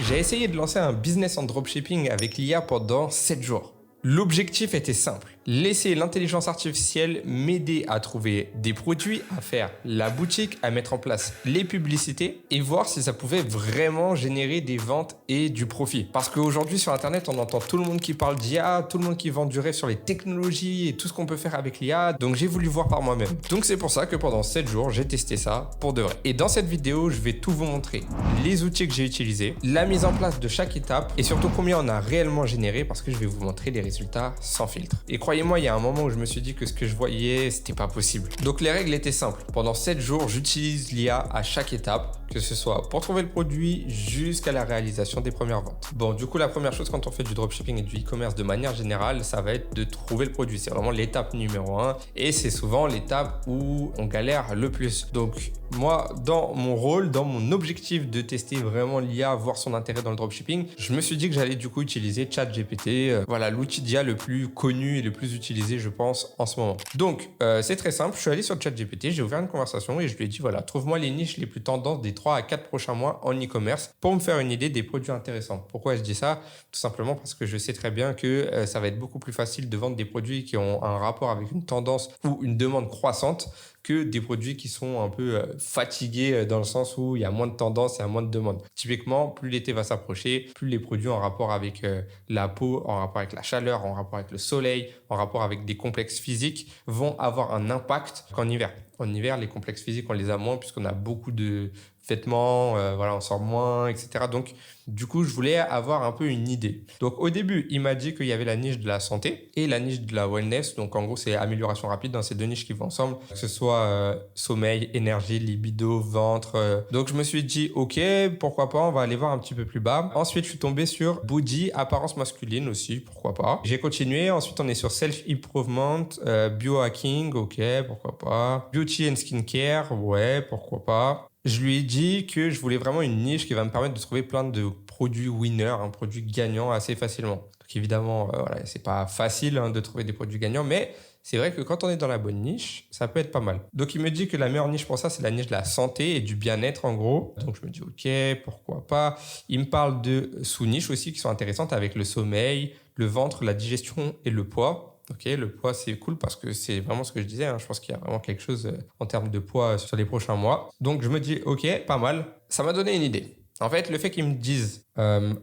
J'ai essayé de lancer un business en dropshipping avec l'IA pendant 7 jours. L'objectif était simple, laisser l'intelligence artificielle m'aider à trouver des produits, à faire la boutique, à mettre en place les publicités et voir si ça pouvait vraiment générer des ventes et du profit. Parce qu'aujourd'hui sur Internet, on entend tout le monde qui parle d'IA, tout le monde qui vend du rêve sur les technologies et tout ce qu'on peut faire avec l'IA, donc j'ai voulu voir par moi-même. Donc c'est pour ça que pendant 7 jours, j'ai testé ça pour de vrai. Et dans cette vidéo, je vais tout vous montrer, les outils que j'ai utilisés, la mise en place de chaque étape et surtout combien on a réellement généré parce que je vais vous montrer les résultats sans filtre. Et croyez-moi, il y a un moment où je me suis dit que ce que je voyais, c'était pas possible. Donc les règles étaient simples. Pendant 7 jours, j'utilise l'IA à chaque étape, que ce soit pour trouver le produit jusqu'à la réalisation des premières ventes. Bon, du coup, la première chose quand on fait du dropshipping et du e-commerce de manière générale, ça va être de trouver le produit. C'est vraiment l'étape numéro 1 et c'est souvent l'étape où on galère le plus. Donc moi, dans mon rôle, dans mon objectif de tester vraiment l'IA, voir son intérêt dans le dropshipping, je me suis dit que j'allais du coup utiliser ChatGPT. Voilà, l'outil d'IA le plus connu et le plus utilisé, je pense, en ce moment. Donc, c'est très simple. Je suis allé sur ChatGPT, j'ai ouvert une conversation et je lui ai dit, voilà, trouve-moi les niches les plus tendances des 3 à 4 prochains mois en e-commerce pour me faire une idée des produits intéressants. Pourquoi je dis ça? Tout simplement parce que je sais très bien que ça va être beaucoup plus facile de vendre des produits qui ont un rapport avec une tendance ou une demande croissante que des produits qui sont un peu fatigués dans le sens où il y a moins de tendance et il y a moins de demande. Typiquement, plus l'été va s'approcher, plus les produits en rapport avec la peau, en rapport avec la chaleur, en rapport avec le soleil, en rapport avec des complexes physiques vont avoir un impact qu'en hiver. En hiver, les complexes physiques, on les a moins puisqu'on a beaucoup de vêtements, voilà, on sort moins, etc. Donc, du coup, je voulais avoir un peu une idée. Donc, au début, il m'a dit qu'il y avait la niche de la santé et la niche de la wellness. Donc, en gros, c'est amélioration rapide dans ces deux niches qui vont ensemble, que ce soit sommeil, énergie, libido, ventre. Donc, je me suis dit, OK, pourquoi pas, on va aller voir un petit peu plus bas. Ensuite, je suis tombé sur body, apparence masculine aussi, pourquoi pas. J'ai continué. Ensuite, on est sur self-improvement, biohacking, OK, pourquoi pas. Beauty and skincare, ouais, pourquoi pas. Je lui ai dit que je voulais vraiment une niche qui va me permettre de trouver plein de produits winners, un produit gagnant assez facilement. Donc évidemment, voilà, c'est pas facile de trouver des produits gagnants, mais c'est vrai que quand on est dans la bonne niche, ça peut être pas mal. Donc il me dit que la meilleure niche pour ça, c'est la niche de la santé et du bien-être en gros. Donc je me dis ok, pourquoi pas. Il me parle de sous-niches aussi qui sont intéressantes avec le sommeil, le ventre, la digestion et le poids. Ok, le poids c'est cool parce que c'est vraiment ce que je disais. Je pense qu'il y a vraiment quelque chose en termes de poids sur les prochains mois. Donc je me dis ok, pas mal. Ça m'a donné une idée. En fait, le fait qu'ils me disent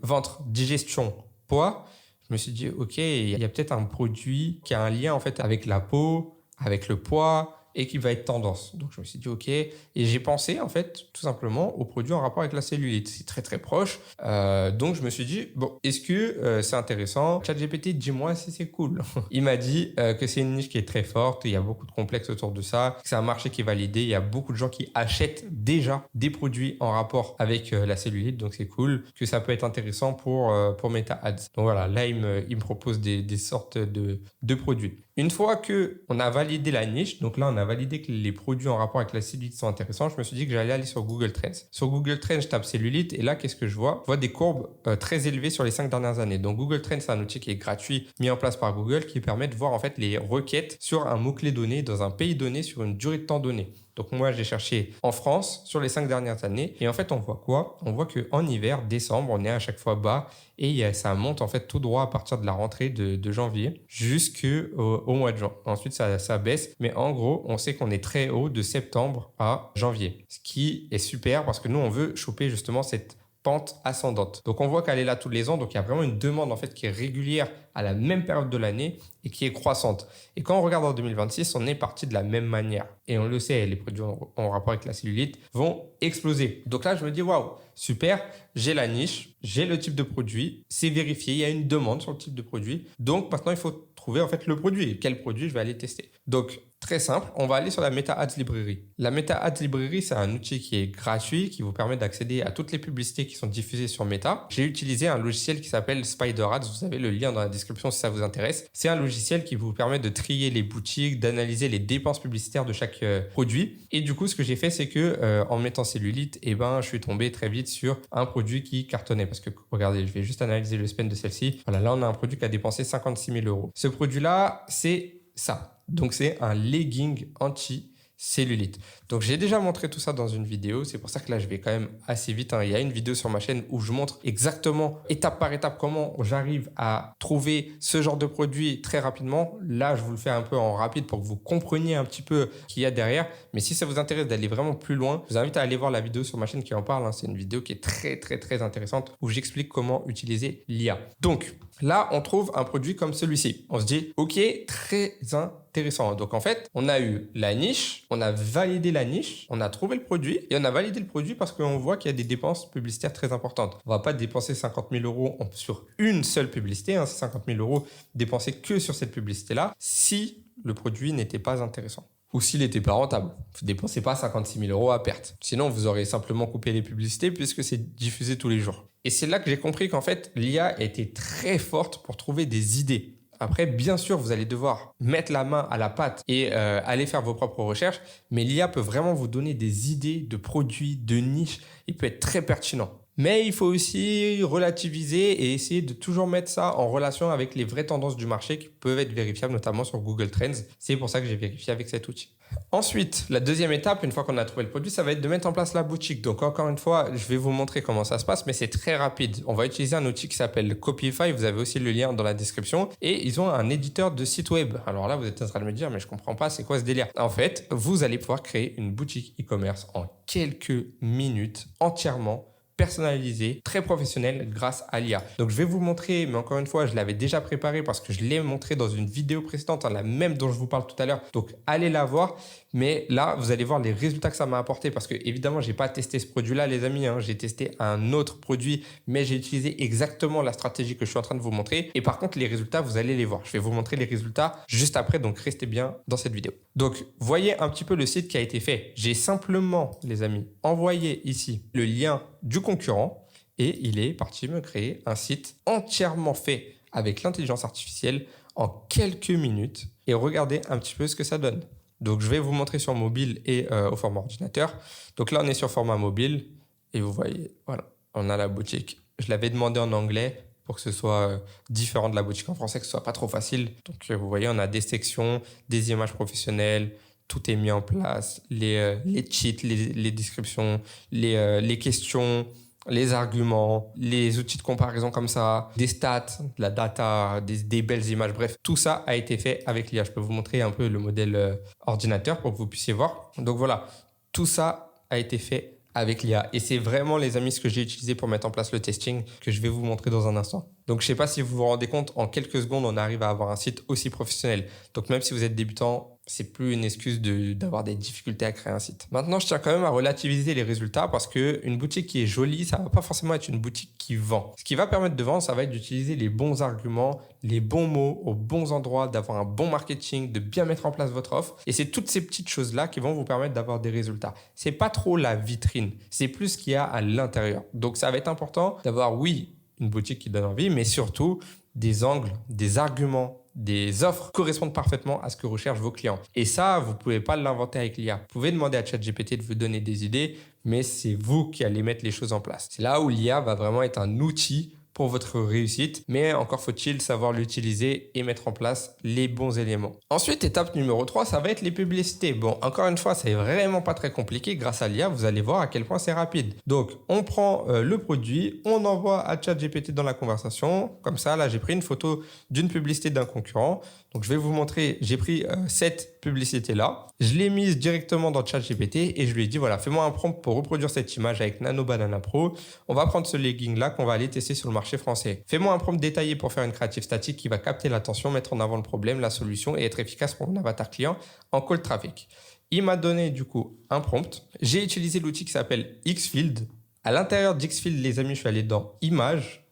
ventre, digestion, poids, je me suis dit ok, il y a peut-être un produit qui a un lien en fait avec la peau, avec le poids et qui va être tendance. Donc je me suis dit ok, et j'ai pensé en fait tout simplement aux produits en rapport avec la cellulite. C'est très très proche. Donc je me suis dit bon, est-ce que c'est intéressant? ChatGPT, dis-moi si c'est cool. Il m'a dit que c'est une niche qui est très forte, il y a beaucoup de complexes autour de ça, que c'est un marché qui est validé, il y a beaucoup de gens qui achètent déjà des produits en rapport avec la cellulite, donc c'est cool, que ça peut être intéressant pour Meta Ads. Donc voilà, là il me propose des sortes de produits. Une fois que on a validé la niche, donc là on a validé que les produits en rapport avec la cellulite sont intéressants, je me suis dit que j'allais aller sur Google Trends. Sur Google Trends, je tape cellulite et là qu'est-ce que je vois? Je vois des courbes très élevées sur les 5 dernières années. Donc Google Trends, c'est un outil qui est gratuit, mis en place par Google, qui permet de voir en fait les requêtes sur un mot-clé donné, dans un pays donné, sur une durée de temps donnée. Donc moi, j'ai cherché en France sur les 5 dernières années et en fait, on voit quoi? On voit qu'en hiver, décembre, on est à chaque fois bas et ça monte en fait tout droit à partir de la rentrée de janvier jusqu'au mois de juin. Ensuite, ça baisse, mais en gros, on sait qu'on est très haut de septembre à janvier, ce qui est super parce que nous, on veut choper justement cette pente ascendante. Donc on voit qu'elle est là tous les ans, donc il y a vraiment une demande en fait qui est régulière à la même période de l'année et qui est croissante. Et quand on regarde en 2026, on est parti de la même manière. Et on le sait, les produits en rapport avec la cellulite vont exploser. Donc là, je me dis waouh, super, j'ai la niche, j'ai le type de produit, c'est vérifié, il y a une demande sur le type de produit. Donc maintenant, il faut trouver en fait le produit. Quel produit je vais aller tester? Donc très simple, on va aller sur la Meta Ads Library. La Meta Ads Library, c'est un outil qui est gratuit, qui vous permet d'accéder à toutes les publicités qui sont diffusées sur Meta. J'ai utilisé un logiciel qui s'appelle Spider Ads. Vous avez le lien dans la description si ça vous intéresse. C'est un logiciel qui vous permet de trier les boutiques, d'analyser les dépenses publicitaires de chaque produit. Et du coup, ce que j'ai fait, c'est que en mettant cellulite, je suis tombé très vite sur un produit qui cartonnait. Parce que regardez, je vais juste analyser le spend de celle-ci. Voilà, là, on a un produit qui a dépensé 56 000 euros. Ce produit-là, c'est ça. Donc, c'est un legging anti cellulite. Donc j'ai déjà montré tout ça dans une vidéo, c'est pour ça que là je vais quand même assez vite, hein. Il y a une vidéo sur ma chaîne où je montre exactement étape par étape comment j'arrive à trouver ce genre de produit très rapidement. Là je vous le fais un peu en rapide pour que vous compreniez un petit peu ce qu'il y a derrière, mais si ça vous intéresse d'aller vraiment plus loin, je vous invite à aller voir la vidéo sur ma chaîne qui en parle, hein. C'est une vidéo qui est très intéressante où j'explique comment utiliser l'IA. Donc là on trouve un produit comme celui-ci, on se dit ok, très intéressant. Donc en fait, on a eu la niche, on a validé la niche, on a trouvé le produit et on a validé le produit parce qu'on voit qu'il y a des dépenses publicitaires très importantes. On va pas dépenser 50 000 euros sur une seule publicité, hein, c'est 50 000 euros dépensés que sur cette publicité-là si le produit n'était pas intéressant. Ou s'il n'était pas rentable. Vous ne dépensez pas 56 000 euros à perte. Sinon, vous aurez simplement coupé les publicités puisque c'est diffusé tous les jours. Et c'est là que j'ai compris qu'en fait, l'IA était très forte pour trouver des idées. Après, bien sûr, vous allez devoir mettre la main à la pâte et aller faire vos propres recherches, mais l'IA peut vraiment vous donner des idées de produits, de niches. Il peut être très pertinent. Mais il faut aussi relativiser et essayer de toujours mettre ça en relation avec les vraies tendances du marché qui peuvent être vérifiables, notamment sur Google Trends. C'est pour ça que j'ai vérifié avec cet outil. Ensuite, la deuxième étape, une fois qu'on a trouvé le produit, ça va être de mettre en place la boutique. Donc encore une fois, je vais vous montrer comment ça se passe, mais c'est très rapide. On va utiliser un outil qui s'appelle Copify. Vous avez aussi le lien dans la description. Et ils ont un éditeur de site web. Alors là, vous êtes en train de me dire, mais je comprends pas, c'est quoi ce délire? En fait, vous allez pouvoir créer une boutique e-commerce en quelques minutes entièrement personnalisé, très professionnel grâce à l'IA. Donc je vais vous montrer, mais encore une fois, je l'avais déjà préparé parce que je l'ai montré dans une vidéo précédente, la même dont je vous parle tout à l'heure. Donc allez la voir. Mais là, vous allez voir les résultats que ça m'a apporté parce que évidemment, j'ai pas testé ce produit-là, les amis, hein. J'ai testé un autre produit, mais j'ai utilisé exactement la stratégie que je suis en train de vous montrer. Et par contre, les résultats, vous allez les voir. Je vais vous montrer les résultats juste après, donc restez bien dans cette vidéo. Donc, voyez un petit peu le site qui a été fait. J'ai simplement, les amis, envoyé ici le lien du concurrent et il est parti me créer un site entièrement fait avec l'intelligence artificielle en quelques minutes. Et regardez un petit peu ce que ça donne. Donc, je vais vous montrer sur mobile et au format ordinateur. Donc là, on est sur format mobile et vous voyez, voilà, on a la boutique. Je l'avais demandé en anglais pour que ce soit différent de la boutique en français, que ce soit pas trop facile. Donc, vous voyez, on a des sections, des images professionnelles, tout est mis en place, les cheats, les descriptions, les questions, les arguments, les outils de comparaison comme ça, des stats, de la data, des belles images. Bref, tout ça a été fait avec l'IA. Je peux vous montrer un peu le modèle ordinateur pour que vous puissiez voir. Donc voilà, tout ça a été fait avec l'IA. Et c'est vraiment, les amis, ce que j'ai utilisé pour mettre en place le testing que je vais vous montrer dans un instant. Donc, je ne sais pas si vous vous rendez compte, en quelques secondes, on arrive à avoir un site aussi professionnel. Donc, même si vous êtes débutant, c'est plus une excuse d'avoir des difficultés à créer un site. Maintenant, je tiens quand même à relativiser les résultats parce qu'une boutique qui est jolie, ça ne va pas forcément être une boutique qui vend. Ce qui va permettre de vendre, ça va être d'utiliser les bons arguments, les bons mots aux bons endroits, d'avoir un bon marketing, de bien mettre en place votre offre. Et c'est toutes ces petites choses-là qui vont vous permettre d'avoir des résultats. C'est pas trop la vitrine, c'est plus ce qu'il y a à l'intérieur. Donc, ça va être important d'avoir, oui, une boutique qui donne envie, mais surtout des angles, des arguments, des offres correspondent parfaitement à ce que recherchent vos clients. Et ça, vous ne pouvez pas l'inventer avec l'IA. Vous pouvez demander à ChatGPT de vous donner des idées, mais c'est vous qui allez mettre les choses en place. C'est là où l'IA va vraiment être un outil pour votre réussite, mais encore faut-il savoir l'utiliser et mettre en place les bons éléments. Ensuite, étape numéro 3, ça va être les publicités. Bon, encore une fois, c'est vraiment pas très compliqué. Grâce à l'IA, vous allez voir à quel point c'est rapide. Donc, on prend le produit, on envoie à ChatGPT dans la conversation. Comme ça, là, j'ai pris une photo d'une publicité d'un concurrent. Donc, je vais vous montrer, j'ai pris cette publicité-là. Je l'ai mise directement dans ChatGPT et je lui ai dit, voilà, fais-moi un prompt pour reproduire cette image avec Nano Banana Pro. On va prendre ce legging-là qu'on va aller tester sur le marché français. Fais-moi un prompt détaillé pour faire une créative statique qui va capter l'attention, mettre en avant le problème, la solution et être efficace pour mon avatar client en cold traffic. Il m'a donné du coup un prompt. J'ai utilisé l'outil qui s'appelle Xfield. À l'intérieur d'Xfield, les amis, je suis allé dans Images.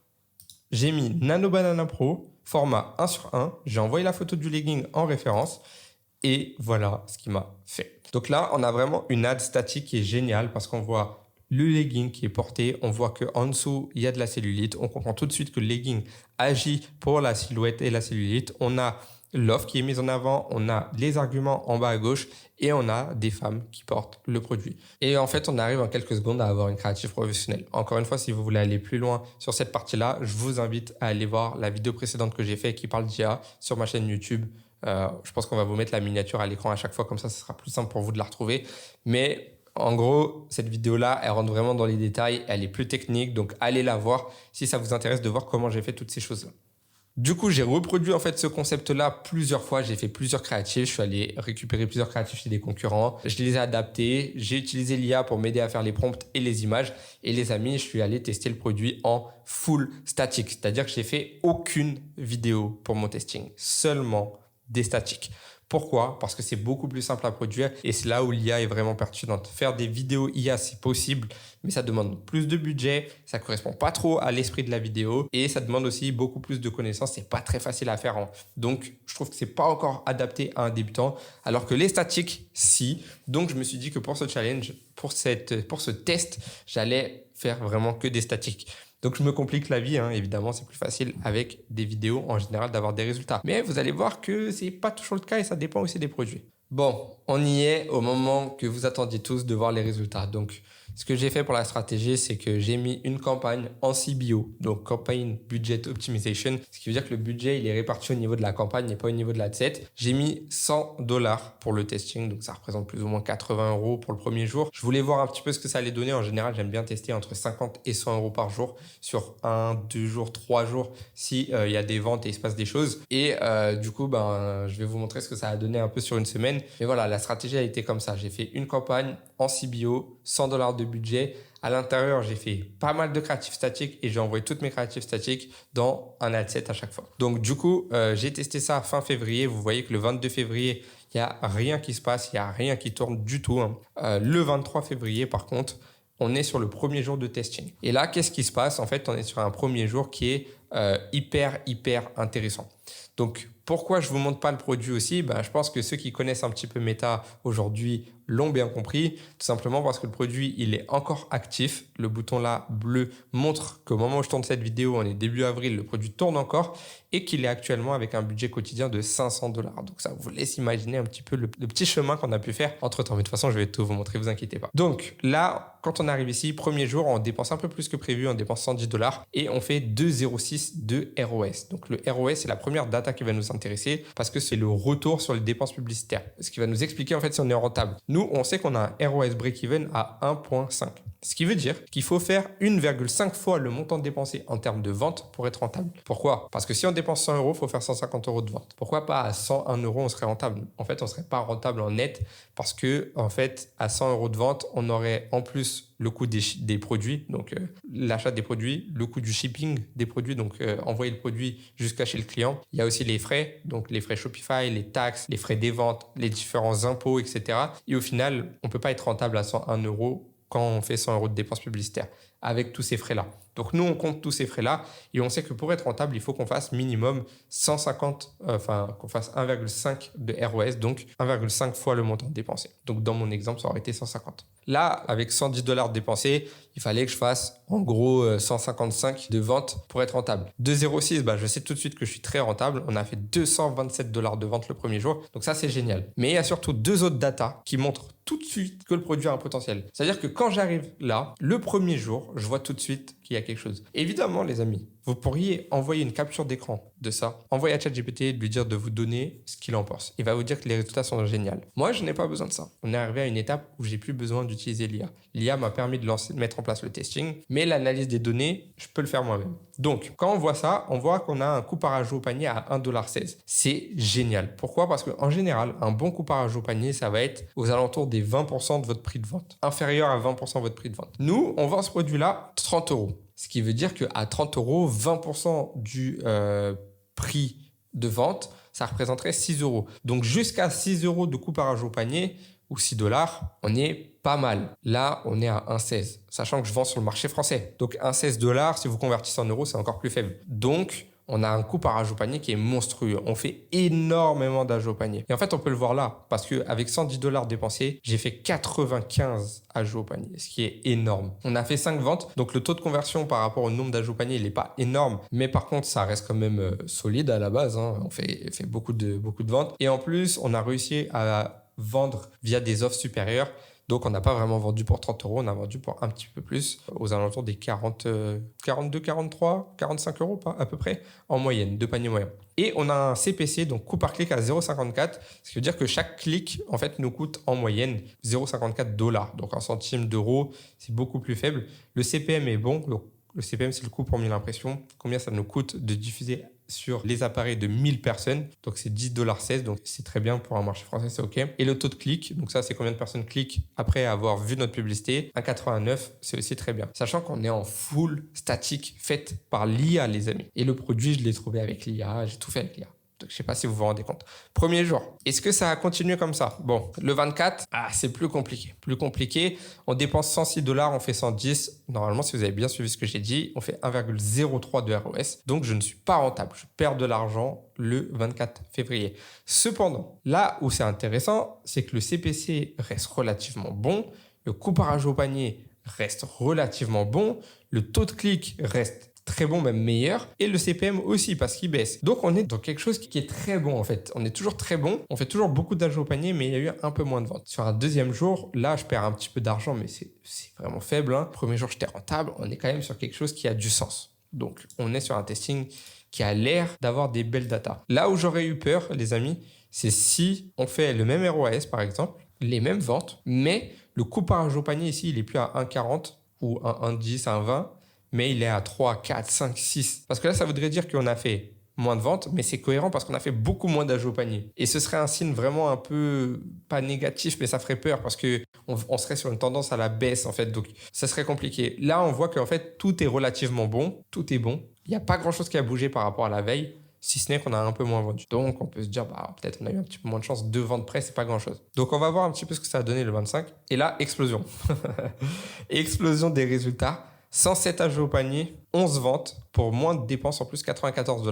J'ai mis Nano Banana Pro, format 1:1. J'ai envoyé la photo du legging en référence. Et voilà ce qu'il m'a fait. Donc là, on a vraiment une ad statique qui est géniale parce qu'on voit le legging qui est porté. On voit qu'en dessous, il y a de la cellulite. On comprend tout de suite que le legging agit pour la silhouette et la cellulite. On a l'offre qui est mise en avant. On a les arguments en bas à gauche et on a des femmes qui portent le produit. Et en fait, on arrive en quelques secondes à avoir une créative professionnelle. Encore une fois, si vous voulez aller plus loin sur cette partie-là, je vous invite à aller voir la vidéo précédente que j'ai faite qui parle d'IA sur ma chaîne YouTube. Je pense qu'on va vous mettre la miniature à l'écran à chaque fois, comme ça, ce sera plus simple pour vous de la retrouver. Mais en gros, cette vidéo-là, elle rentre vraiment dans les détails, elle est plus technique, donc allez la voir si ça vous intéresse de voir comment j'ai fait toutes ces choses-là. Du coup, j'ai reproduit en fait ce concept-là plusieurs fois. J'ai fait plusieurs créatifs. Je suis allé récupérer plusieurs créatifs chez des concurrents. Je les ai adaptés. J'ai utilisé l'IA pour m'aider à faire les prompts et les images. Et les amis, je suis allé tester le produit en full statique. C'est-à-dire que j'ai fait aucune vidéo pour mon testing. Seulement des statiques. Pourquoi? Parce que c'est beaucoup plus simple à produire et c'est là où l'IA est vraiment pertinente. Faire des vidéos IA, c'est possible, mais ça demande plus de budget, ça correspond pas trop à l'esprit de la vidéo et ça demande aussi beaucoup plus de connaissances. C'est pas très facile à faire. Donc, je trouve que c'est pas encore adapté à un débutant, alors que les statiques, si. Donc, je me suis dit que pour ce challenge, pour ce test, j'allais faire vraiment que des statiques. Donc, je me complique la vie, évidemment, c'est plus facile avec des vidéos en général d'avoir des résultats. Mais vous allez voir que c'est pas toujours le cas et ça dépend aussi des produits. Bon, on y est au moment que vous attendiez tous de voir les résultats. Donc, ce que j'ai fait pour la stratégie, c'est que j'ai mis une campagne en CBO, donc Campaign Budget Optimization, ce qui veut dire que le budget, il est réparti au niveau de la campagne et pas au niveau de l'adset. J'ai mis $100 pour le testing, donc ça représente plus ou moins 80 € pour le premier jour. Je voulais voir un petit peu ce que ça allait donner. En général, j'aime bien tester entre 50 et 100 € par jour sur 1, 2 jours, 3 jours si il y a des ventes et il se passe des choses. Et du coup, je vais vous montrer ce que ça a donné un peu sur une semaine. Mais voilà, la stratégie a été comme ça. J'ai fait une campagne en CBO, $100 de budget. À l'intérieur, j'ai fait pas mal de créatifs statiques et j'ai envoyé toutes mes créatifs statiques dans un ad set à chaque fois. Donc du coup, j'ai testé ça fin février. Vous voyez que le 22 février, il n'y a rien qui se passe, il n'y a rien qui tourne du tout. Le 23 février, par contre, on est sur le premier jour de testing. Et là, qu'est-ce qui se passe? En fait, on est sur un premier jour qui est hyper intéressant. Donc, pourquoi je ne vous montre pas le produit aussi? Je pense que ceux qui connaissent un petit peu Meta aujourd'hui l'ont bien compris, tout simplement parce que le produit, il est encore actif. Le bouton là, bleu, montre qu'au moment où je tourne cette vidéo, on est début avril, le produit tourne encore et qu'il est actuellement avec un budget quotidien de $500. Donc, ça vous laisse imaginer un petit peu le petit chemin qu'on a pu faire entre-temps. Mais de toute façon, je vais tout vous montrer, vous inquiétez pas. Donc, là, quand on arrive ici, premier jour, on dépense un peu plus que prévu, on dépense $110 et on fait 2,06 de ROS. Donc, le ROS, c'est la première data qui va nous intéresser parce que c'est le retour sur les dépenses publicitaires. Ce qui va nous expliquer en fait si on est rentable. Nous, on sait qu'on a un ROS break-even à 1,5. Ce qui veut dire qu'il faut faire 1,5 fois le montant dépensé en termes de vente pour être rentable. Pourquoi? Parce que si on dépense 100 €, il faut faire 150 € de vente. Pourquoi pas à 101 € on serait rentable? En fait, on ne serait pas rentable en net parce que, en fait, à 100 € de vente, on aurait en plus le coût des produits, donc l'achat des produits, le coût du shipping des produits, donc envoyer le produit jusqu'à chez le client. Il y a aussi les frais, donc les frais Shopify, les taxes, les frais des ventes, les différents impôts, etc. Et au final, on ne peut pas être rentable à 101 € quand on fait 100 € de dépenses publicitaires avec tous ces frais-là. Donc, nous, on compte tous ces frais-là et on sait que pour être rentable, il faut qu'on fasse minimum 150, qu'on fasse 1,5 de ROS, donc 1,5 fois le montant dépensé. Donc, dans mon exemple, ça aurait été 150. Là, avec $110 dépensés, il fallait que je fasse en gros 155 de vente pour être rentable. 2,06, je sais tout de suite que je suis très rentable. On a fait $227 de vente le premier jour. Donc, ça, c'est génial. Mais il y a surtout deux autres datas qui montrent tout de suite que le produit a un potentiel. C'est-à-dire que quand j'arrive là, le premier jour, je vois tout de suite qu'il y a quelque chose. Évidemment, les amis, vous pourriez envoyer une capture d'écran de ça, envoyer à ChatGPT et lui dire de vous donner ce qu'il en pense. Il va vous dire que les résultats sont géniaux. Moi, je n'ai pas besoin de ça. On est arrivé à une étape où j'ai plus besoin d'utiliser l'IA. L'IA m'a permis de mettre en place le testing, mais l'analyse des données, je peux le faire moi-même. Donc, quand on voit ça, on voit qu'on a un coût par ajout au panier à $1,16. C'est génial. Pourquoi? Parce qu'en général, un bon coût par ajout au panier, ça va être aux alentours des 20% de votre prix de vente. Inférieur à 20% de votre prix de vente. Nous, on vend ce produit-là 30 €. Ce qui veut dire qu'à 30 €, 20% du prix de vente, ça représenterait 6 €. Donc, jusqu'à 6 € de coût par ajout au panier ou $6, on est pas mal. Là, on est à 1,16, sachant que je vends sur le marché français. Donc, $1,16, si vous convertissez en euros, c'est encore plus faible. Donc, on a un coût par ajout au panier qui est monstrueux. On fait énormément d'ajouts au panier. Et en fait, on peut le voir là, parce qu'avec $110 dépensés, j'ai fait 95 ajouts au panier, ce qui est énorme. On a fait 5 ventes, donc le taux de conversion par rapport au nombre d'ajouts au panier, il n'est pas énorme, mais par contre, ça reste quand même solide à la base. On fait beaucoup de ventes. Et en plus, on a réussi à vendre via des offres supérieures. Donc, on n'a pas vraiment vendu pour 30 euros, on a vendu pour un petit peu plus, aux alentours des 42, 43, 45 euros à peu près, en moyenne, de panier moyen. Et on a un CPC, donc coût par clic à 0,54, ce qui veut dire que chaque clic, en fait, nous coûte en moyenne 0,54 $. Donc, un centime d'euro, c'est beaucoup plus faible. Le CPM est bon. Le CPM, c'est le coût pour 1000 impressions. Combien ça nous coûte de diffuser sur les appareils de 1000 personnes. Donc, c'est 10,16 $. Donc, c'est très bien pour un marché français, c'est OK. Et le taux de clic, donc ça, c'est combien de personnes cliquent après avoir vu notre publicité. 1,89, c'est aussi très bien. Sachant qu'on est en full statique faite par l'IA, les amis. Et le produit, je l'ai trouvé avec l'IA. J'ai tout fait avec l'IA. Donc, je ne sais pas si vous vous rendez compte. Premier jour. Est-ce que ça a continué comme ça? Bon, le 24, c'est plus compliqué. Plus compliqué. On dépense 106 $, on fait 110. Normalement, si vous avez bien suivi ce que j'ai dit, on fait 1,03 de ROS. Donc, je ne suis pas rentable. Je perds de l'argent le 24 février. Cependant, là où c'est intéressant, c'est que le CPC reste relativement bon. Le couparage au panier reste relativement bon. Le taux de clic reste très bon, même meilleur. Et le CPM aussi, parce qu'il baisse. Donc, on est dans quelque chose qui est très bon, en fait. On est toujours très bon. On fait toujours beaucoup d'ajouts au panier, mais il y a eu un peu moins de ventes. Sur un deuxième jour, là, je perds un petit peu d'argent, mais c'est vraiment faible. Premier jour, j'étais rentable. On est quand même sur quelque chose qui a du sens. Donc, on est sur un testing qui a l'air d'avoir des belles datas. Là où j'aurais eu peur, les amis, c'est si on fait le même ROAS, par exemple, les mêmes ventes, mais le couparage au panier ici, il est plus à 1,40 ou à 1,10, 1,20, mais il est à 3, 4, 5, 6. Parce que là, ça voudrait dire qu'on a fait moins de ventes, mais c'est cohérent parce qu'on a fait beaucoup moins d'ajouts au panier. Et ce serait un signe vraiment un peu, pas négatif, mais ça ferait peur parce qu'on serait sur une tendance à la baisse, en fait. Donc, ça serait compliqué. Là, on voit qu'en fait, tout est relativement bon. Tout est bon. Il n'y a pas grand-chose qui a bougé par rapport à la veille, si ce n'est qu'on a un peu moins vendu. Donc, on peut se dire, peut-être on a eu un petit peu moins de chance. 2 ventes près, c'est pas grand-chose. Donc, on va voir un petit peu ce que ça a donné le 25. Et là, explosion. Explosion des résultats. 107 ajouts au panier, 11 ventes pour moins de dépenses en plus, 94 $.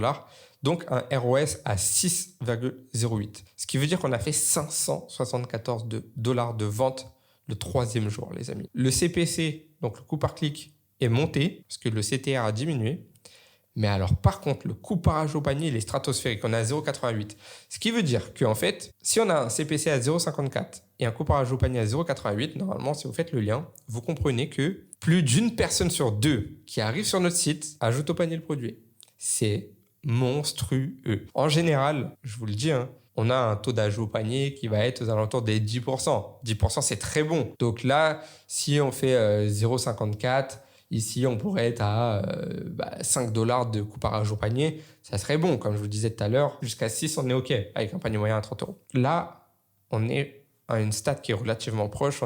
Donc, un ROS à 6,08. Ce qui veut dire qu'on a fait 574 $ de vente le troisième jour, les amis. Le CPC, donc le coût par clic, est monté parce que le CTR a diminué. Mais alors, par contre, le couparage au panier, il est stratosphérique. On est à 0,88. Ce qui veut dire qu'en fait, si on a un CPC à 0,54 et un couparage au panier à 0,88, normalement, si vous faites le lien, vous comprenez que plus d'une personne sur 2 qui arrive sur notre site ajoute au panier le produit. C'est monstrueux. En général, je vous le dis, on a un taux d'ajout au panier qui va être aux alentours des 10%. 10%, c'est très bon. Donc là, si on fait 0,54, ici, on pourrait être à 5 $ de couparage au panier. Ça serait bon, comme je vous disais tout à l'heure. Jusqu'à 6, on est OK avec un panier moyen à 30 €. Là, on est à une stat qui est relativement proche.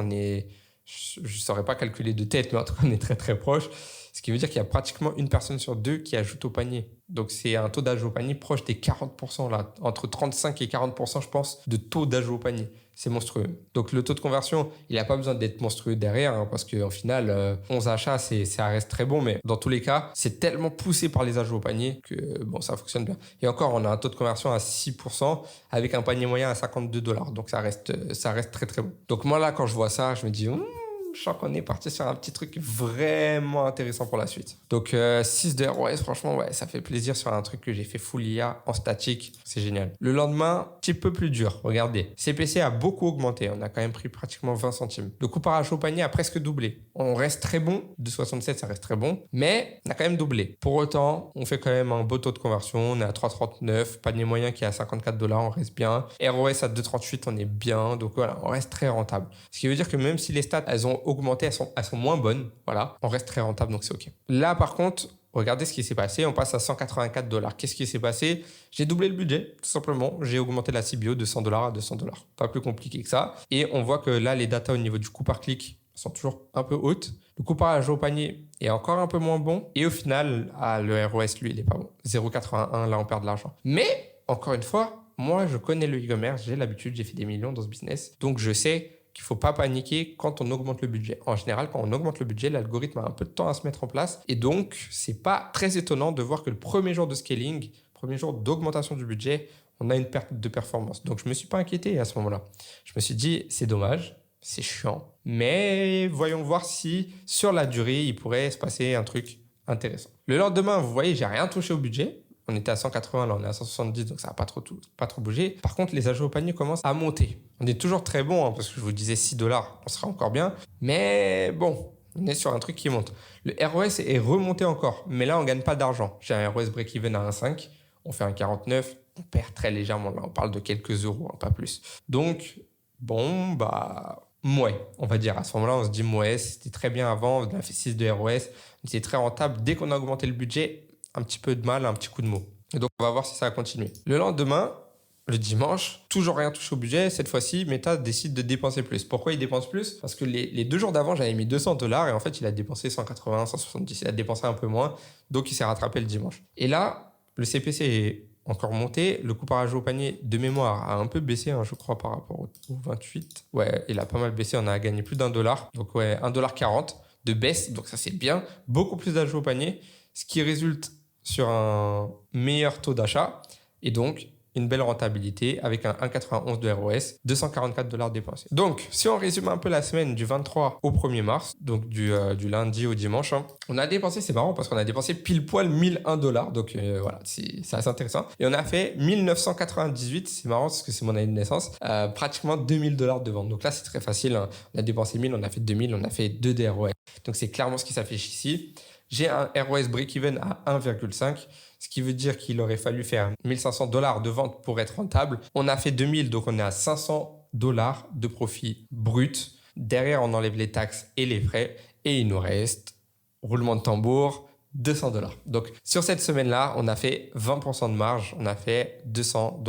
Je ne saurais pas calculer de tête, mais en tout cas, on est très, très proche. Ce qui veut dire qu'il y a pratiquement une personne sur 2 qui ajoute au panier. Donc, c'est un taux d'ajout au panier proche des 40%, là. Entre 35 et 40%, je pense, de taux d'ajout au panier. C'est monstrueux. Donc, le taux de conversion, il n'a pas besoin d'être monstrueux derrière, parce qu'en final, 11 achats, ça reste très bon. Mais dans tous les cas, c'est tellement poussé par les ajouts au panier que ça fonctionne bien. Et encore, on a un taux de conversion à 6% avec un panier moyen à 52 $. Donc, ça reste très, très bon. Donc, moi, là, quand je vois ça, je me dis... je sens qu'on est parti sur un petit truc vraiment intéressant pour la suite. Donc, 6 de ROS, franchement, ouais, ça fait plaisir sur un truc que j'ai fait full IA en statique. C'est génial. Le lendemain, petit peu plus dur. Regardez, CPC a beaucoup augmenté. On a quand même pris pratiquement 20 centimes. Le couparage au panier a presque doublé. On reste très bon. De 67, ça reste très bon. Mais on a quand même doublé. Pour autant, on fait quand même un beau taux de conversion. On est à 3,39. Panier moyen qui est à 54 $. On reste bien. ROS à 2,38, on est bien. Donc voilà, on reste très rentable. Ce qui veut dire que même si les stats, elles ont augmenté, elles sont moins bonnes. Voilà, on reste très rentable, donc c'est OK. Là, par contre, regardez ce qui s'est passé. On passe à 184 $. Qu'est-ce qui s'est passé? J'ai doublé le budget, tout simplement. J'ai augmenté la CBO de 100 $ à 200 $. Pas plus compliqué que ça. Et on voit que là, les datas au niveau du coût par clic sont toujours un peu hautes. Le couparage au panier est encore un peu moins bon. Et au final, le ROS, lui, il n'est pas bon. 0,81, là, on perd de l'argent. Mais, encore une fois, moi, je connais le e-commerce. J'ai l'habitude, j'ai fait des millions dans ce business. Donc, je sais qu'il ne faut pas paniquer quand on augmente le budget. En général, quand on augmente le budget, l'algorithme a un peu de temps à se mettre en place. Et donc, ce n'est pas très étonnant de voir que le premier jour de scaling, premier jour d'augmentation du budget, on a une perte de performance. Donc, je ne me suis pas inquiété à ce moment-là. Je me suis dit, c'est dommage, c'est chiant, mais voyons voir si, sur la durée, il pourrait se passer un truc intéressant. Le lendemain, vous voyez, j'ai rien touché au budget. On était à 180, là on est à 170, donc ça n'a pas trop bougé. Par contre, les achats au panier commencent à monter. On est toujours très bon, parce que je vous disais $6, on sera encore bien. Mais bon, on est sur un truc qui monte. Le ROS est remonté encore, mais là on ne gagne pas d'argent. J'ai un ROS break-even à 1,5, on fait un 49, on perd très légèrement. Là on parle de quelques euros, pas plus. Donc, bon, mouais, on va dire. À ce moment-là, on se dit mouais, c'était très bien avant, on a fait 6 de ROS, c'était très rentable. Dès qu'on a augmenté le budget, un petit peu de mal, un petit coup de mot. Et donc, on va voir si ça va continuer. Le lendemain, le dimanche, toujours rien touché au budget. Cette fois-ci, Meta décide de dépenser plus. Pourquoi il dépense plus? Parce que les 2 jours d'avant, j'avais mis $200 et en fait, il a dépensé 180, 170. Il a dépensé un peu moins. Donc, il s'est rattrapé le dimanche. Et là, le CPC est encore monté. Le coût par achat au panier de mémoire a un peu baissé, je crois, par rapport au 28. Ouais, il a pas mal baissé. On a gagné plus d'$1. Donc, ouais, $1,40 de baisse. Donc, ça, c'est bien. Beaucoup plus d'achats au panier, ce qui résulte sur un meilleur taux d'achat et donc une belle rentabilité avec un 1,91 de ROS, $244 dépensés. Donc, si on résume un peu la semaine du 23 au 1er mars, donc du lundi au dimanche, on a dépensé, c'est marrant parce qu'on a dépensé pile poil $1,001. Donc voilà, c'est assez intéressant. Et on a fait 1998, c'est marrant parce que c'est mon année de naissance, pratiquement $2,000 de vente. Donc là, c'est très facile. On a dépensé 1000, on a fait 2000, on a fait 2 de ROS. Donc c'est clairement ce qui s'affiche ici. J'ai un ROS break-even à 1,5, ce qui veut dire qu'il aurait fallu faire $1,500 de vente pour être rentable. On a fait 2000, donc on est à $500 de profit brut. Derrière, on enlève les taxes et les frais et il nous reste, roulement de tambour, $200. Donc sur cette semaine-là, on a fait 20% de marge, on a fait $200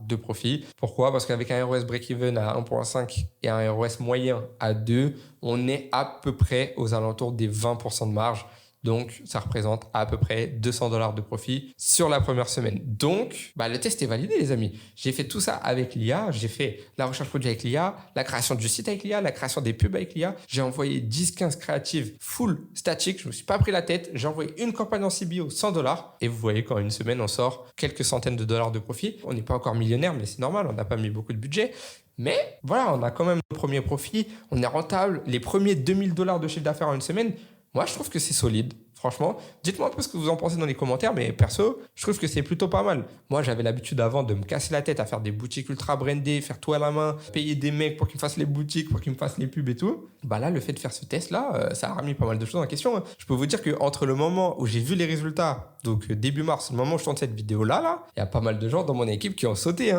de profit. Pourquoi? Parce qu'avec un ROS break-even à 1,5 et un ROS moyen à 2, on est à peu près aux alentours des 20% de marge. Donc, ça représente à peu près $200 de profit sur la première semaine. Donc, le test est validé, les amis. J'ai fait tout ça avec l'IA. J'ai fait la recherche produit avec l'IA, la création du site avec l'IA, la création des pubs avec l'IA. J'ai envoyé 10-15 créatives full statique. Je ne me suis pas pris la tête. J'ai envoyé une campagne en CBO $100. Et vous voyez qu'en une semaine, on sort quelques centaines de dollars de profit. On n'est pas encore millionnaire, mais c'est normal. On n'a pas mis beaucoup de budget. Mais voilà, on a quand même le premier profit. On est rentable. Les premiers $2,000 de chiffre d'affaires en une semaine. Moi, je trouve que c'est solide. Franchement, dites-moi un peu ce que vous en pensez dans les commentaires, mais perso, je trouve que c'est plutôt pas mal. Moi, j'avais l'habitude avant de me casser la tête à faire des boutiques ultra brandées, faire tout à la main, payer des mecs pour qu'ils me fassent les boutiques, pour qu'ils me fassent les pubs et tout. Là, le fait de faire ce test-là, ça a remis pas mal de choses en question. Je peux vous dire qu'entre le moment où j'ai vu les résultats, donc début mars, le moment où je tourne cette vidéo-là, il y a pas mal de gens dans mon équipe qui ont sauté.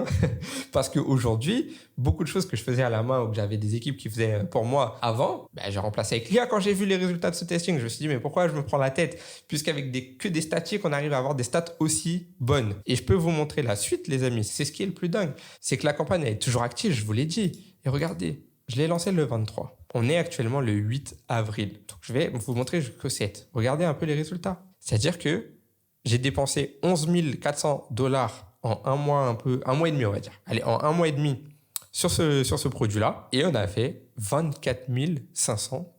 Parce qu'aujourd'hui, beaucoup de choses que je faisais à la main ou que j'avais des équipes qui faisaient pour moi avant, j'ai remplacé avec l'IA. Quand j'ai vu les résultats de ce testing, je me suis dit, mais pourquoi je me prends la tête? Puisqu'avec que des statistiques, on arrive à avoir des stats aussi bonnes. Et je peux vous montrer la suite, les amis. C'est ce qui est le plus dingue. C'est que la campagne elle est toujours active, je vous l'ai dit. Et regardez, je l'ai lancée le 23. On est actuellement le 8 avril. Donc, je vais vous montrer jusqu'au 7. Regardez un peu les résultats. C'est-à-dire que j'ai dépensé $11 400 en un mois et demi, on va dire. Allez, en un mois et demi sur ce produit-là. Et on a fait $24 500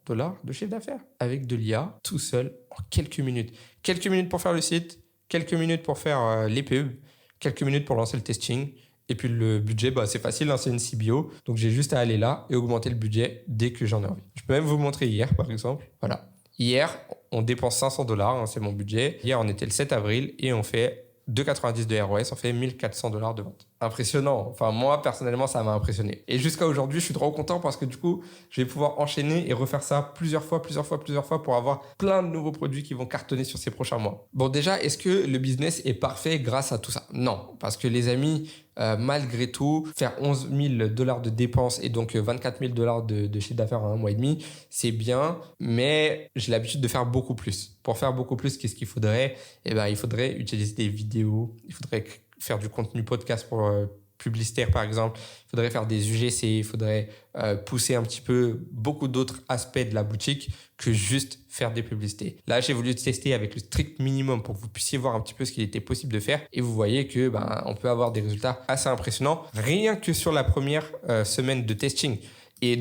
de chiffre d'affaires avec de l'IA tout seul en quelques minutes. Quelques minutes pour faire le site, quelques minutes pour faire les pubs, quelques minutes pour lancer le testing. Et puis le budget, c'est facile, c'est une CBO. Donc j'ai juste à aller là et augmenter le budget dès que j'en ai envie. Je peux même vous montrer hier, par exemple. Voilà. Hier, on dépense $500, c'est mon budget. Hier, on était le 7 avril et on fait 2,90 de ROS, on fait $1,400 de vente. Impressionnant. Enfin, moi, personnellement, ça m'a impressionné. Et jusqu'à aujourd'hui, je suis trop content parce que du coup, je vais pouvoir enchaîner et refaire ça plusieurs fois pour avoir plein de nouveaux produits qui vont cartonner sur ces prochains mois. Bon, déjà, est-ce que le business est parfait grâce à tout ça? Non. Parce que les amis, malgré tout, faire $11,000 de dépenses et donc $24,000 de chiffre d'affaires en un mois et demi, c'est bien, mais j'ai l'habitude de faire beaucoup plus. Pour faire beaucoup plus, qu'est-ce qu'il faudrait? Il faudrait utiliser des vidéos, il faudrait faire du contenu podcast pour publicitaire par exemple, il faudrait faire des UGC, il faudrait pousser un petit peu beaucoup d'autres aspects de la boutique que juste faire des publicités. Là, j'ai voulu tester avec le strict minimum pour que vous puissiez voir un petit peu ce qu'il était possible de faire et vous voyez que on peut avoir des résultats assez impressionnants rien que sur la première semaine de testing et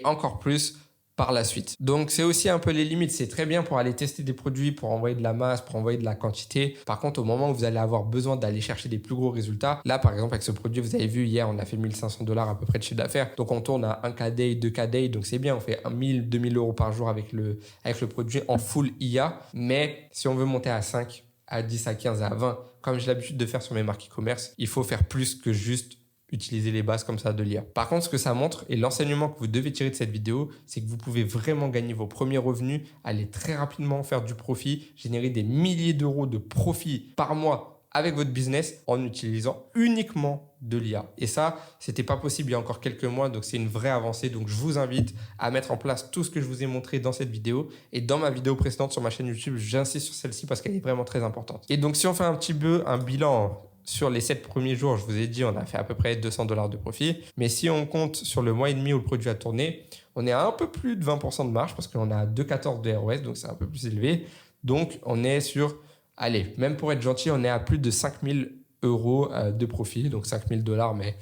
encore plus par la suite. Donc, c'est aussi un peu les limites. C'est très bien pour aller tester des produits, pour envoyer de la masse, pour envoyer de la quantité. Par contre, au moment où vous allez avoir besoin d'aller chercher des plus gros résultats, là, par exemple, avec ce produit, vous avez vu, hier, on a fait $1,500 à peu près de chiffre d'affaires. Donc, on tourne à 1K day, 2K day. Donc, c'est bien. On fait 1 000, 2 000 € par jour avec le produit en full IA. Mais si on veut monter à 5, à 10, à 15, à 20, comme j'ai l'habitude de faire sur mes marques e-commerce, il faut faire plus que juste utiliser les bases comme ça de l'IA. Par contre, ce que ça montre et l'enseignement que vous devez tirer de cette vidéo, c'est que vous pouvez vraiment gagner vos premiers revenus, aller très rapidement faire du profit, générer des milliers d'euros de profit par mois avec votre business en utilisant uniquement de l'IA. Et ça, c'était pas possible il y a encore quelques mois, donc c'est une vraie avancée. Donc je vous invite à mettre en place tout ce que je vous ai montré dans cette vidéo. Et dans ma vidéo précédente sur ma chaîne YouTube, j'insiste sur celle-ci parce qu'elle est vraiment très importante. Et donc si on fait un petit peu un bilan sur les 7 premiers jours, je vous ai dit, on a fait à peu près 200 $ de profit. Mais si on compte sur le mois et demi où le produit a tourné, on est à un peu plus de 20% de marge parce qu'on a 2,14 de ROS, donc c'est un peu plus élevé. Donc on est sur, allez, même pour être gentil, on est à plus de 5 000 € de profit, donc 5 000 $, mais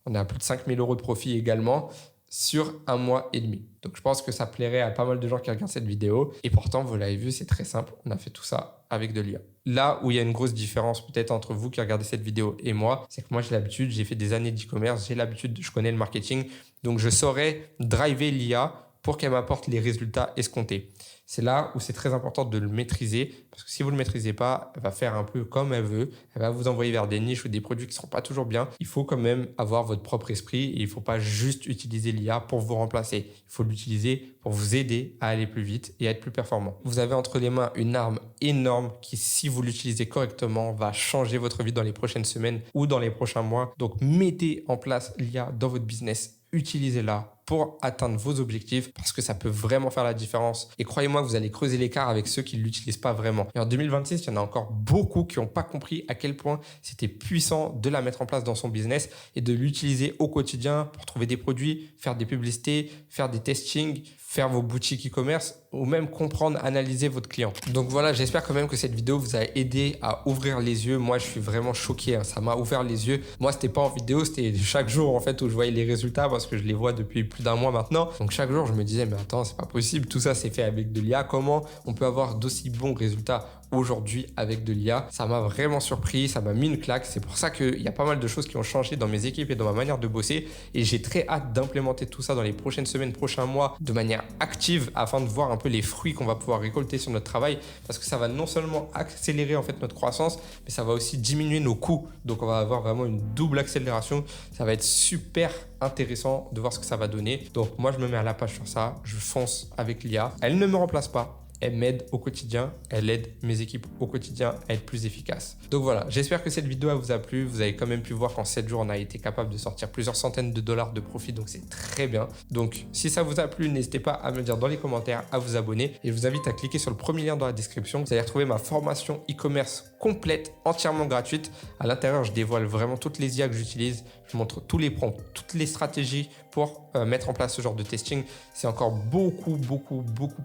on est à plus de 5 000 € de profit également sur un mois et demi. Donc je pense que ça plairait à pas mal de gens qui regardent cette vidéo. Et pourtant, vous l'avez vu, c'est très simple. On a fait tout ça avec de l'IA. Là où il y a une grosse différence peut-être entre vous qui regardez cette vidéo et moi, c'est que moi j'ai l'habitude, j'ai fait des années d'e-commerce, j'ai l'habitude, je connais le marketing. Donc je saurais driver l'IA pour qu'elle m'apporte les résultats escomptés. C'est là où c'est très important de le maîtriser parce que si vous ne le maîtrisez pas, elle va faire un peu comme elle veut. Elle va vous envoyer vers des niches ou des produits qui ne seront pas toujours bien. Il faut quand même avoir votre propre esprit et il ne faut pas juste utiliser l'IA pour vous remplacer. Il faut l'utiliser pour vous aider à aller plus vite et à être plus performant. Vous avez entre les mains une arme énorme qui, si vous l'utilisez correctement, va changer votre vie dans les prochaines semaines ou dans les prochains mois. Donc, mettez en place l'IA dans votre business. Utilisez-la pour atteindre vos objectifs parce que ça peut vraiment faire la différence. Et croyez-moi que vous allez creuser l'écart avec ceux qui ne l'utilisent pas vraiment. Et en 2026, il y en a encore beaucoup qui n'ont pas compris à quel point c'était puissant de la mettre en place dans son business et de l'utiliser au quotidien pour trouver des produits, faire des publicités, faire des testings, faire vos boutiques e-commerce ou même comprendre, analyser votre client. Donc voilà, j'espère quand même que cette vidéo vous a aidé à ouvrir les yeux. Moi, je suis vraiment choqué, hein. Ça m'a ouvert les yeux. Moi, c'était pas en vidéo, c'était chaque jour en fait où je voyais les résultats parce que je les vois depuis plus d'un mois maintenant. Donc chaque jour, je me disais, mais attends, c'est pas possible. Tout ça, c'est fait avec de l'IA. Comment on peut avoir d'aussi bons résultats aujourd'hui avec de l'IA? Ça m'a vraiment surpris, ça m'a mis une claque. C'est pour ça qu'il y a pas mal de choses qui ont changé dans mes équipes et dans ma manière de bosser. Et j'ai très hâte d'implémenter tout ça dans les prochaines semaines, prochains mois, de manière active afin de voir un peu les fruits qu'on va pouvoir récolter sur notre travail. Parce que ça va non seulement accélérer en fait notre croissance, mais ça va aussi diminuer nos coûts. Donc on va avoir vraiment une double accélération. Ça va être super intéressant de voir ce que ça va donner. Donc moi, je me mets à la page sur ça. Je fonce avec l'IA. Elle ne me remplace pas. Elle m'aide au quotidien, elle aide mes équipes au quotidien à être plus efficaces. Donc voilà, j'espère que cette vidéo vous a plu. Vous avez quand même pu voir qu'en 7 jours, on a été capable de sortir plusieurs centaines de dollars de profit, donc c'est très bien. Donc si ça vous a plu, n'hésitez pas à me dire dans les commentaires, à vous abonner. Et je vous invite à cliquer sur le premier lien dans la description. Vous allez retrouver ma formation e-commerce complète, entièrement gratuite. À l'intérieur, je dévoile vraiment toutes les IA que j'utilise. Je montre tous les prompts, toutes les stratégies pour mettre en place ce genre de testing. C'est encore beaucoup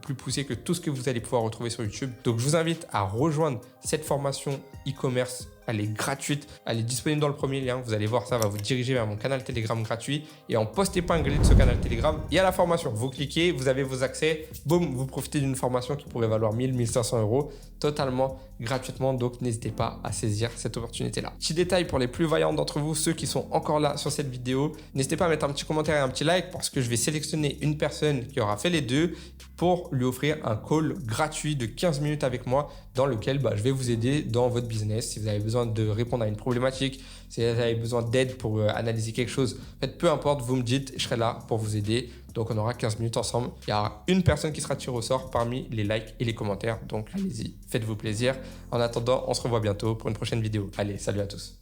plus poussé que tout ce que vous allez pouvoir retrouver sur YouTube. Donc, je vous invite à rejoindre cette formation e-commerce. Elle est gratuite, elle est disponible dans le premier lien. Vous allez voir, ça va vous diriger vers mon canal Telegram gratuit. Et en post-épinglé de ce canal Telegram, il y a la formation. Vous cliquez, vous avez vos accès, boum, vous profitez d'une formation qui pourrait valoir 1000, 1500 € totalement gratuitement. Donc, n'hésitez pas à saisir cette opportunité-là. Petit détail pour les plus vaillants d'entre vous, ceux qui sont encore là sur cette vidéo, n'hésitez pas à mettre un petit commentaire et un petit like parce que je vais sélectionner une personne qui aura fait les deux pour lui offrir un call gratuit de 15 minutes avec moi dans lequel je vais vous aider dans votre business. Si vous avez besoin de répondre à une problématique, si vous avez besoin d'aide pour analyser quelque chose, en fait, peu importe, vous me dites, je serai là pour vous aider. Donc, on aura 15 minutes ensemble. Il y aura une personne qui sera tirée au sort parmi les likes et les commentaires. Donc, allez-y, faites-vous plaisir. En attendant, on se revoit bientôt pour une prochaine vidéo. Allez, salut à tous.